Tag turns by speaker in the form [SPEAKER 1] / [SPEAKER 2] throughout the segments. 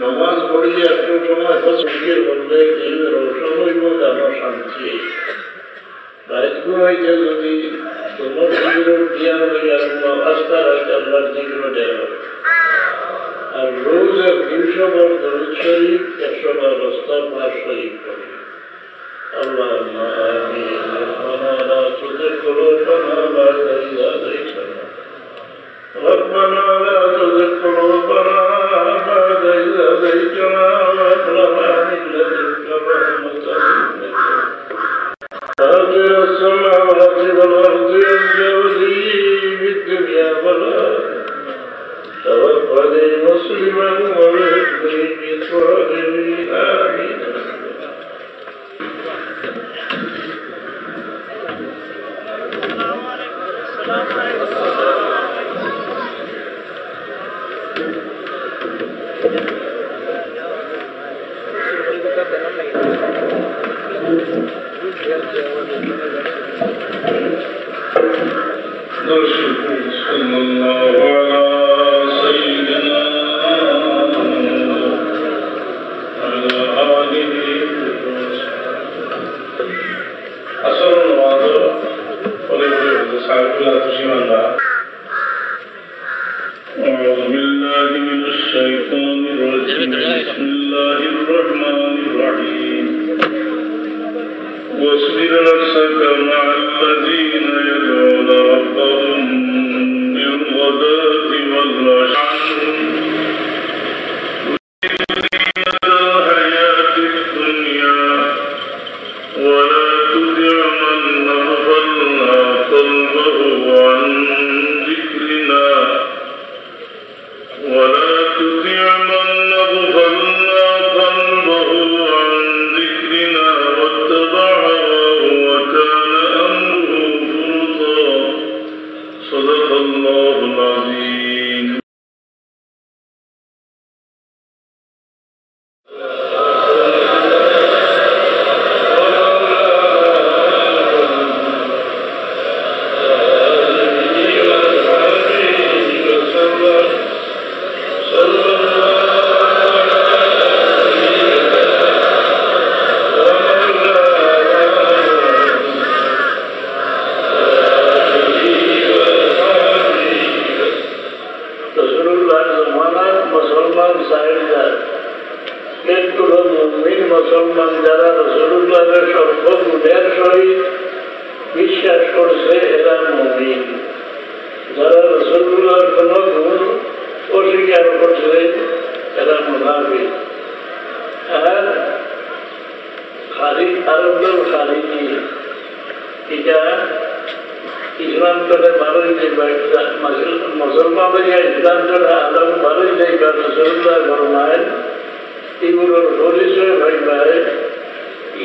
[SPEAKER 1] নমাজ পড়িয়ে একটু সময় ফসলের বললে দিনের সময় মতো আমার শান্তি রাতগুলো হইতে যদি তোমার দিনের জ্ঞান হইয়া আস্থা রাখতে আল্লাহর দিগ্র দেওয়া আর রোজ 200 বার দরুদ শরীফ 100 বার ইস্তিগফার শরীফ পড়ে আল্লাহ আমিন রব্বানা লা তুযিগ কুলুবানা বা'দা ইয হাদাইতানা রব্বানা লা তুযিগ কুলুবানা বা'দা ইয হাদাইতানা ওয়া হাব লানা মিন লাদুনকা রাহমাতান ইন্নাকা فاطر السماوات والأرض أنت ولي في الدنيا والآخرة توفني مسلما والحقني بالصالحين آمين واصبر نفسك مع الذين يدعون ربهم بالغداة والعشي يريدون الحياة الدنيا ولا تطع من أغفلنا قلبه عن ذكرنا ولا تطع من أغفلنا قلبه عن ذكرنا واتبع هواه وكان أمره فرطا صدق الله العظيم মুসলমান যারা রাসূলুল্লাহর সর্বগুণের সহিত বিশ্বাস করছে এরা মুমিন, যারা রাসূলুল্লাহর কোন গুণ অস্বীকার করছে এরা মুনাফিক। আর খালিদ আরবদল খালিদি এটা ইসলাম করে ভালোই যাইবা, মুসলমানের ইসলাম করে আলম ভালোই যাইবা। রাসূলুল্লাহ ফরমায় এগুলোর পরিচয় হইবারে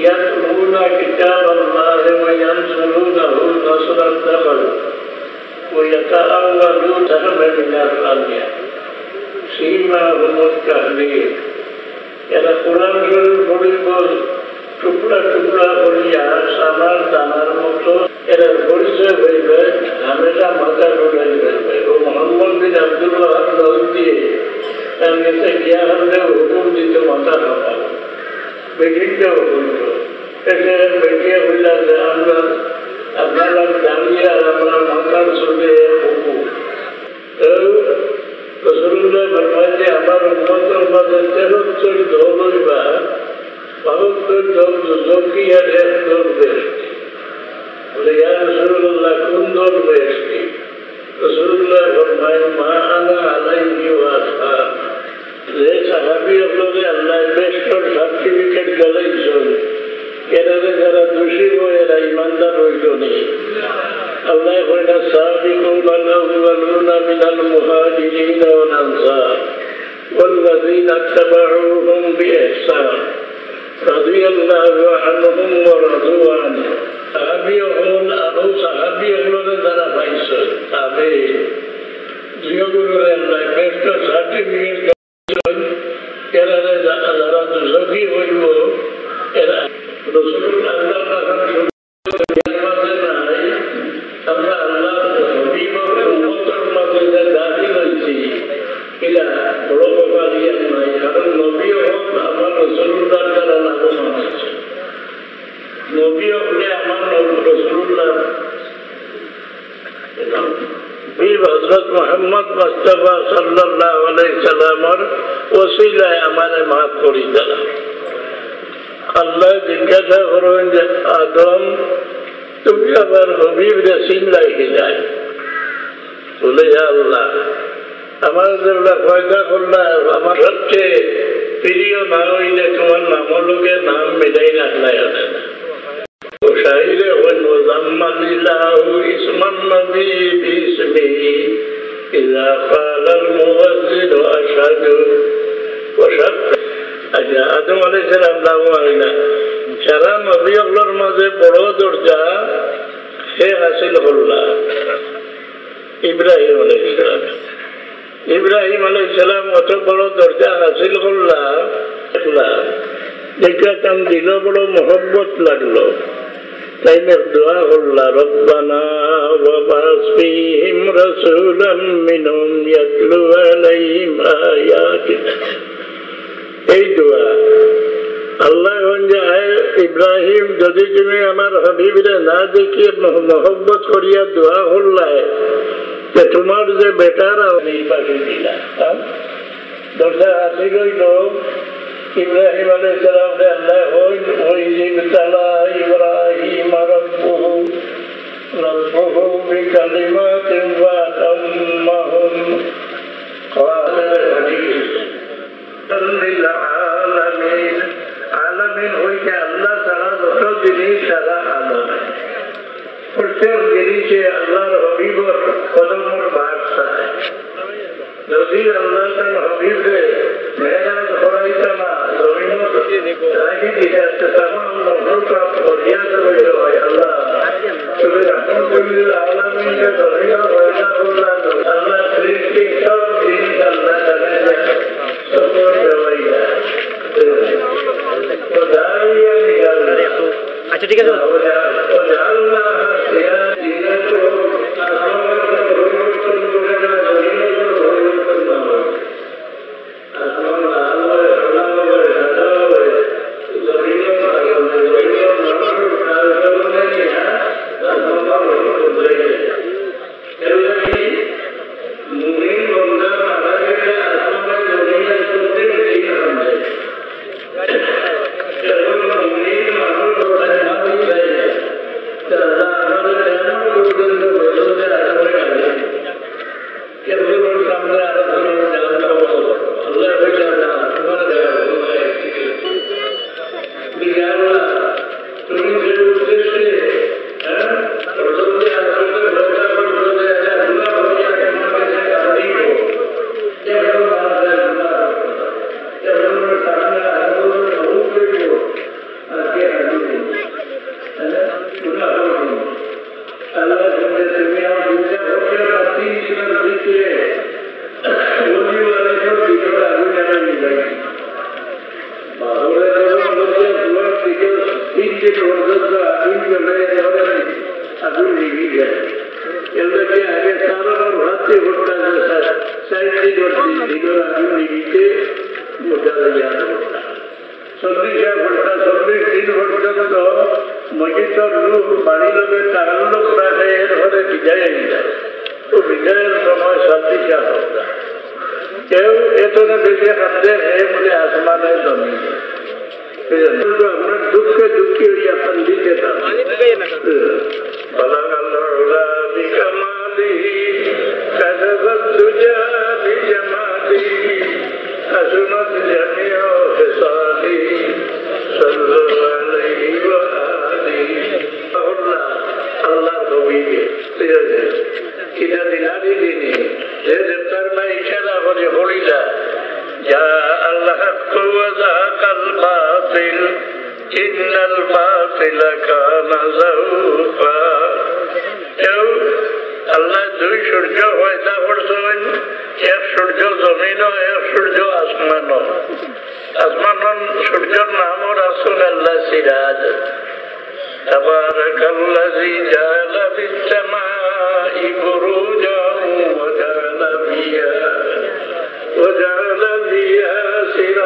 [SPEAKER 1] ইয়াতলুনা কিতাবাল্লাহি ওয়া ইয়ানসুরুনাহু নাসরান তাবার ওয়া ইয়াতাআওয়ালুনা মিনাল আলিয়া সীমাহুমুল কাহলিন। এরা কোরআন শরীফ পড়িব টুকরা টুকরা করিয়া সামার দানার মতো এরা পরিচয় হইবে, হামেশা মাথা ডুলাই ফেলবে। ও মোহাম্মদ বিন আব্দুল্লাহ দল দিয়ে তার কাছে গিয়া হলে হুকুম দিতে মাথা খাবার বেটিকেও বলল, বেটিয়া বললাম যে আমরা আপনারা দাঁড়িয়ে আর আমরা মাথার চলে হুকুম। রাসূলুল্লাহ ফরমায় যে আমার উম্মতের মাঝে 73 দল হইবা, 72 দল দুজকি আর 1 দল বেহেশতি। বলে ইয়া রাসূলুল্লাহ কোন দল বেহেশতি? রাসূলুল্লাহ ফরমায় মা আনা আলাইহি ওয়া আসহাবি। যে সাহাবী আপনাকে আল্লাহ বেস্টর সার্টিফিকেট গলাইছেন এরা যারা দোষী হয় এরা ইমানদার হইল নেই। আল্লাহ কইনা সাবিকুল আউয়ালুনা মিনাল মুহাজিরিন ওয়াল আনসার والذين اتبعوهم بإحسان رضي الله عنهم ورضوا عنه। সাহাবী হল আরো সাহাবী হল যারা পাইছে তবে যেগুলোর আল্লাহ বেস্টর সার্টিফিকেট এরা যারা দোষী হইব এরা রাসূলুল্লাহ আমরা আল্লাহ উম্মতের মাঝে দাবি হয়েছি এরা বড় ব্যাপার নাই, কারণ ওসিলায় আমারে মাফ করি দেন। আল্লাহ জিজ্ঞাসা করবেন যে আদম তুমি আবার হবিব রেসিন লাগে যায় বলে আল্লাহ আমার পয়দা করলাম আমার সবচেয়ে প্রিয় না হইলে তোমার নাম লোকের নাম মেলাই রাখলাই হবে না। শাহিরে ওয়াল্লাহু ইসমান নবী বিসমিহি ইযা ক্বালাল মুয়াজ্জিন আশহাদু ওয়া শাহাদা। আচ্ছা আদম আলাইহিস সালাম নাম আইনা সারা নবী আল্লাহর মাঝে বড় দরজা সে হাসিল করলাম ইব্রাহিম আলাইহিস সালাম। ইব্রাহিম আলাইহিস সালাম অত বড় দরজা হাসিল করলাম দেখলাম দিল বড় মোহব্বত লাগলো তাই দোয়া করলা রব্বানা ওয়া বা'স ফীহিম রাসূলাম মিনহুম ইয়াতলু আলাইহিম আয়াতিকা। এই দোয়া আল্লাহ ইব্রাহিম যদি তুমি আমার হাবিবরে না দেখিয়ে মোহব্বত করিয়া দোয়া করলাই তোমার যে বেটারা পাশে দিলা দরজা হাসি রইল ইব্রাহিম আলাইহিস সালাম আল্লাহ ইবতালা ইব্রাহিম রব্বুহু বিকালিমাতিন ফাতাম্মাহুন লিল আলামিন। আলামিন হইতে আল্লাহ ছাড়া যত জিনিস সারা আলম প্রত্যেক জিনিসে আল্লাহর হবিবর কদমর বাদ চায়। যদি আল্লাহ তার হবিবরে মেরাজ করাইতা না জমিনত রাখি দিতে তামাম নফরত ফরিয়াদ রইল হয় আল্লাহ তুমি রাহমাতুল্লিল আলামিনকে দরিয়া পয়দা করলেন। আল্লাহ সৃষ্টি সব জিনিস আল্লাহ জানে সকল দেওয়াইয়া তো দাঁড়িয়ে নিকাল। আচ্ছা ঠিক আছে وجعل فيها سراجا